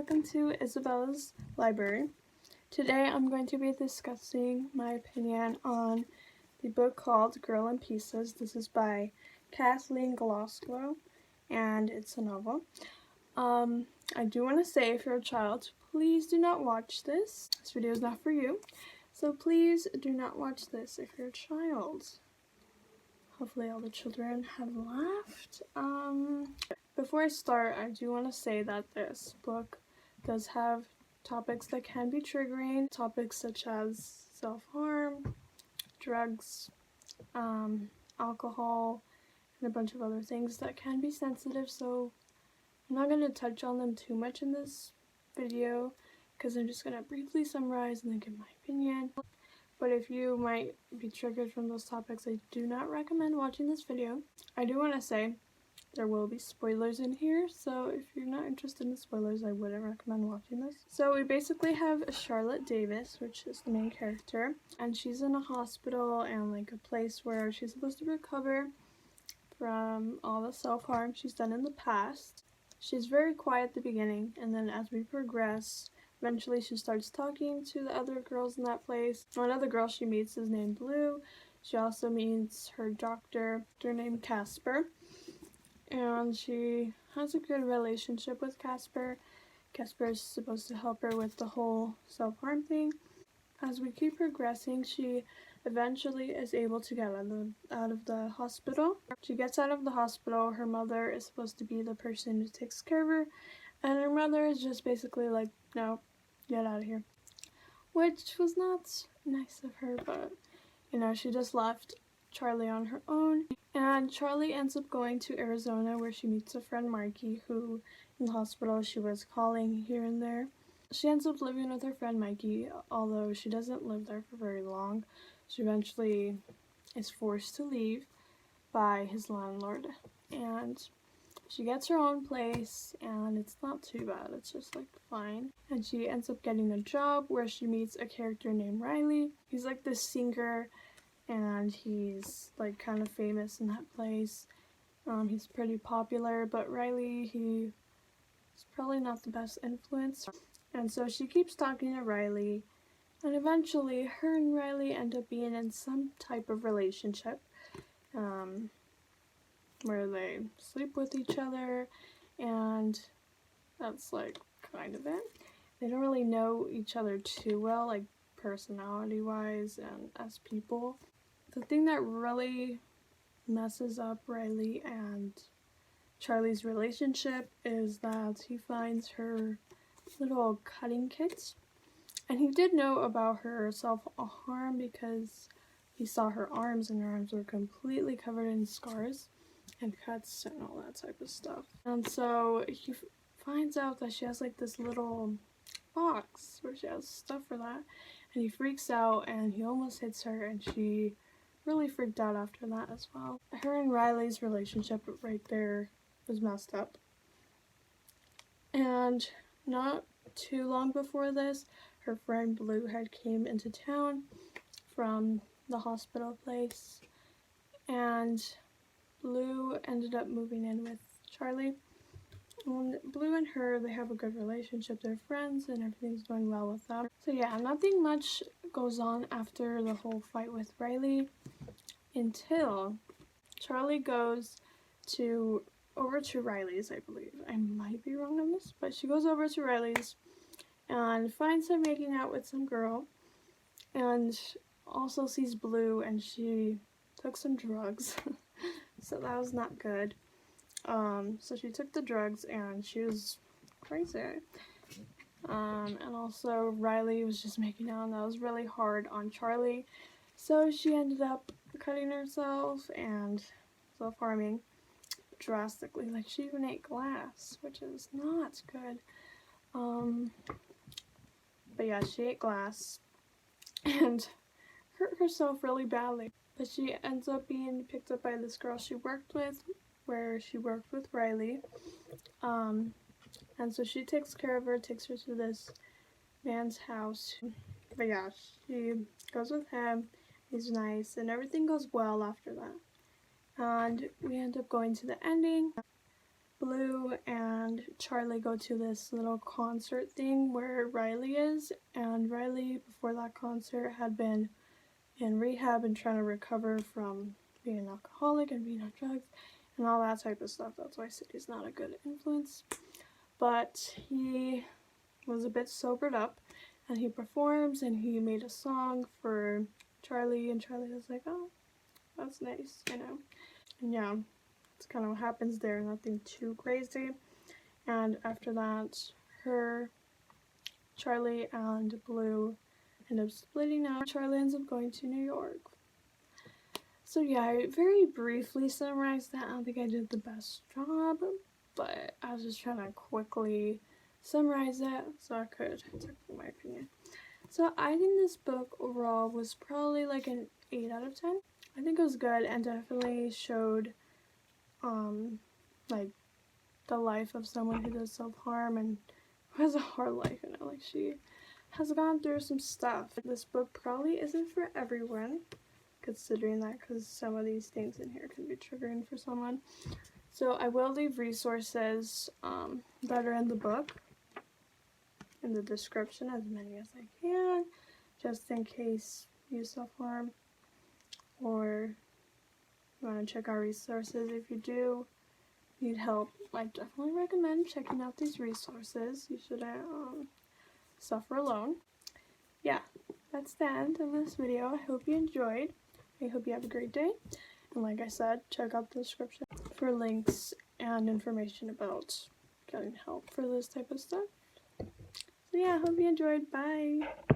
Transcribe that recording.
welcome to Isabella's library. Today I'm going to be discussing my opinion on the book called Girl in Pieces. This is by Kathleen Glasglow and it's a novel. I do want to say, if you're a child, please do not watch this. This video is not for you, so please do not watch this if you're a child. Hopefully all the children have left. Before I start, I do want to say that this book does have topics that can be triggering, topics such as self-harm, drugs, alcohol, and a bunch of other things that can be sensitive, so I'm not going to touch on them too much in this video because I'm just going to briefly summarize and then give my opinion. But if you might be triggered from those topics, I do not recommend watching this video. I do want to say there will be spoilers in here, so if you're not interested in spoilers, I wouldn't recommend watching this. So we basically have Charlotte Davis, which is the main character, and she's in a hospital and like a place where she's supposed to recover from all the self-harm she's done in the past. She's very quiet at the beginning, and then as we progress, eventually she starts talking to the other girls in that place. One other girl she meets is named Blue. She also meets her doctor named Casper. And she has a good relationship with Casper. Casper is supposed to help her with the whole self-harm thing. As we keep progressing, she eventually is able to get out of the hospital. She gets out of the hospital. Her mother is supposed to be the person who takes care of her. And her mother is just basically like, no, get out of here. Which was not nice of her, but, you know, she just left Charlie on her own. And Charlie ends up going to Arizona where she meets a friend, Mikey, who in the hospital she was calling here and there. She ends up living with her friend Mikey, although she doesn't live there for very long. She eventually is forced to leave by his landlord. And she gets her own place, and it's not too bad, it's just like fine. And she ends up getting a job where she meets a character named Riley. He's like this singer, and he's like kind of famous in that place. He's pretty popular, but Riley, he's probably not the best influence. And so she keeps talking to Riley, and eventually her and Riley end up being in some type of relationship. Where they sleep with each other, and that's like kind of it. They don't really know each other too well, like personality wise and as people. The thing that really messes up Riley and Charlie's relationship is that he finds her little cutting kits, and he did know about her self-harm because he saw her arms, and her arms were completely covered in scars and cuts and all that type of stuff. And so he finds out that she has like this little box where she has stuff for that, and he freaks out and he almost hits her, and she really freaked out after that as well. Her and Riley's relationship right there was messed up. And not too long before this, her friend Blue had came into town from the hospital place, and Blue ended up moving in with Charlie. And Blue and her, they have a good relationship. They're friends and everything's going well with them. So yeah, nothing much goes on after the whole fight with Riley until Charlie goes over to Riley's, I believe. I might be wrong on this, but she goes over to Riley's and finds him making out with some girl, and also sees Blue, and she took some drugs. So that was not good. So she took the drugs and she was crazy. And also Riley was just making out, and that was really hard on Charlie. So she ended up cutting herself and self-harming drastically. Like, she even ate glass, which is not good. But yeah, she ate glass and hurt herself really badly. But she ends up being picked up by this girl she worked with, where she worked with Riley. And so she takes care of her, takes her to this man's house. But yeah, she goes with him. He's nice, and everything goes well after that. And we end up going to the ending. Blue and Charlie go to this little concert thing where Riley is, and Riley before that concert had been in rehab and trying to recover from being an alcoholic and being on drugs and all that type of stuff. That's why I said he's not a good influence. But he was a bit sobered up and he performs and he made a song for Charlie, and Charlie was like, oh, that's nice, you know. And yeah, that's kind of what happens there, nothing too crazy. And after that, Charlie and Blue end up splitting up. Charlie ends up going to New York. So yeah, I very briefly summarized that. I don't think I did the best job, but I was just trying to quickly summarize it so I could talk my opinion. So I think this book overall was probably like an 8 out of 10. I think it was good and definitely showed like the life of someone who does self-harm and who has a hard life, you know, like she has gone through some stuff. This book probably isn't for everyone, considering that, because some of these things in here can be triggering for someone. So I will leave resources that are in the book in the description, as many as I can, just in case you self-harm or you want to check our resources. If you do need help, I definitely recommend checking out these resources. You shouldn't suffer alone. Yeah, that's the end of this video. I hope you enjoyed. I hope you have a great day. And like I said, check out the description for links and information about getting help for this type of stuff. So yeah, I hope you enjoyed. Bye!